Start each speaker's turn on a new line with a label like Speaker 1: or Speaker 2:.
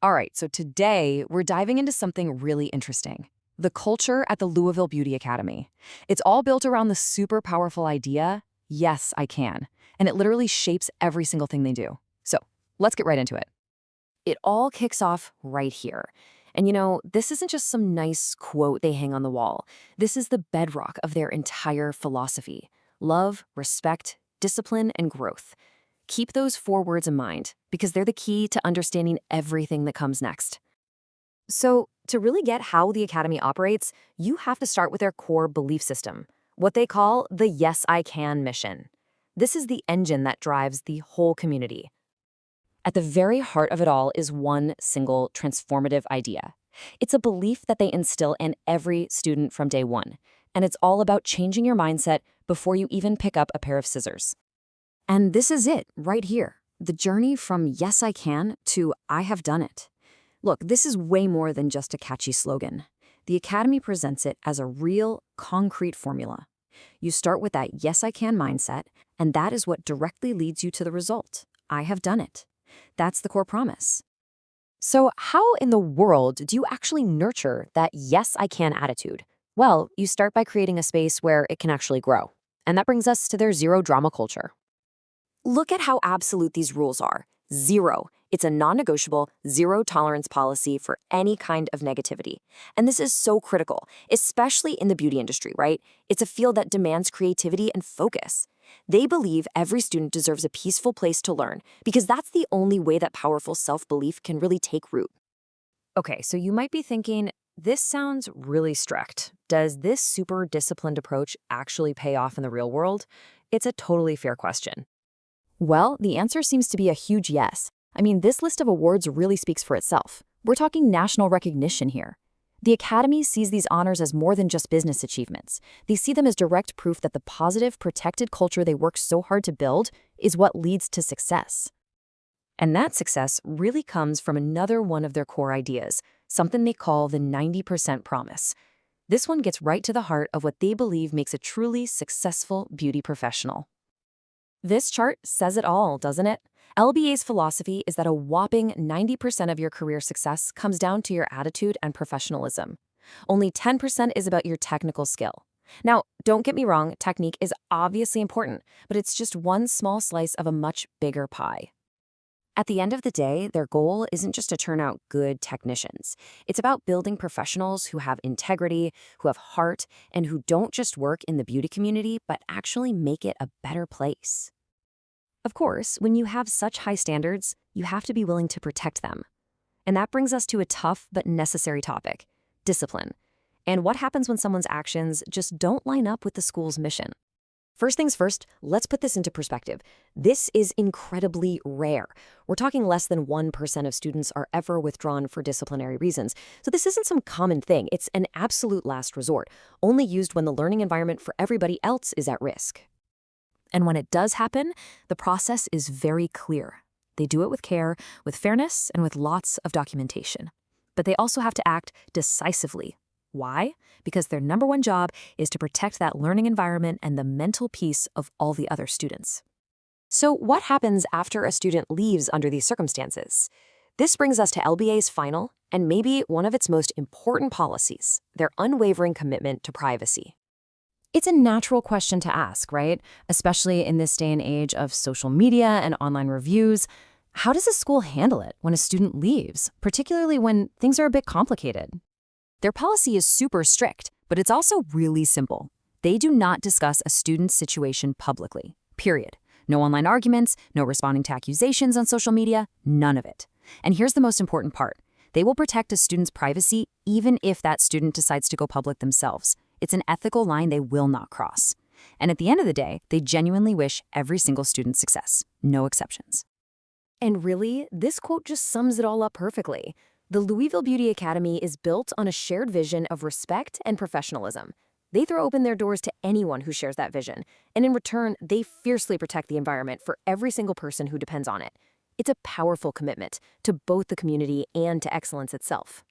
Speaker 1: All right, so today we're diving into something really interesting. The culture at the Louisville Beauty Academy. It's all built around the super powerful idea, yes, I can. And it literally shapes every single thing they do. So let's get right into it. It all kicks off right here. And this isn't just some nice quote they hang on the wall. This is the bedrock of their entire philosophy: love, respect, discipline, and growth. Keep those four words in mind, because they're the key to understanding everything that comes next. So, to really get how the Academy operates, you have to start with their core belief system, what they call the Yes, I Can mission. This is the engine that drives the whole community. At the very heart of it all is one single transformative idea. It's a belief that they instill in every student from day one, and it's all about changing your mindset before you even pick up a pair of scissors. And this is it, right here. The journey from yes, I can to I have done it. Look, this is way more than just a catchy slogan. The Academy presents it as a real, concrete formula. You start with that yes, I can mindset, and that is what directly leads you to the result. I have done it. That's the core promise. So how in the world do you actually nurture that yes, I can attitude? Well, you start by creating a space where it can actually grow. And that brings us to their zero drama culture. Look at how absolute these rules are. Zero. It's a non-negotiable, zero tolerance policy for any kind of negativity. And this is so critical, especially in the beauty industry, right? It's a field that demands creativity and focus. They believe every student deserves a peaceful place to learn, because that's the only way that powerful self-belief can really take root. Okay, so you might be thinking, this sounds really strict. Does this super disciplined approach actually pay off in the real world? It's a totally fair question. Well, the answer seems to be a huge yes. I mean, this list of awards really speaks for itself. We're talking national recognition here. The Academy sees these honors as more than just business achievements. They see them as direct proof that the positive, protected culture they worked so hard to build is what leads to success. And that success really comes from another one of their core ideas, something they call the 90% promise. This one gets right to the heart of what they believe makes a truly successful beauty professional. This chart says it all, doesn't it? LBA's philosophy is that a whopping 90% of your career success comes down to your attitude and professionalism. Only 10% is about your technical skill. Now, don't get me wrong, technique is obviously important, but it's just one small slice of a much bigger pie. At the end of the day, their goal isn't just to turn out good technicians. It's about building professionals who have integrity, who have heart, and who don't just work in the beauty community, but actually make it a better place. Of course, when you have such high standards, you have to be willing to protect them. And that brings us to a tough but necessary topic: discipline. And what happens when someone's actions just don't line up with the school's mission? First things first, let's put this into perspective. This is incredibly rare. We're talking less than 1% of students are ever withdrawn for disciplinary reasons. So this isn't some common thing. It's an absolute last resort, only used when the learning environment for everybody else is at risk. And when it does happen, the process is very clear. They do it with care, with fairness, and with lots of documentation. But they also have to act decisively. Why? Because their number one job is to protect that learning environment and the mental peace of all the other students. So what happens after a student leaves under these circumstances? This brings us to LBA's final, and maybe one of its most important policies: their unwavering commitment to privacy. It's a natural question to ask, right? Especially in this day and age of social media and online reviews. How does a school handle it when a student leaves, particularly when things are a bit complicated? Their policy is super strict, but it's also really simple. They do not discuss a student's situation publicly, period. No online arguments, no responding to accusations on social media, none of it. And here's the most important part: they will protect a student's privacy even if that student decides to go public themselves. It's an ethical line they will not cross. And at the end of the day, they genuinely wish every single student success, no exceptions. And really, this quote just sums it all up perfectly. The Louisville Beauty Academy is built on a shared vision of respect and professionalism. They throw open their doors to anyone who shares that vision, and in return, they fiercely protect the environment for every single person who depends on it. It's a powerful commitment to both the community and to excellence itself.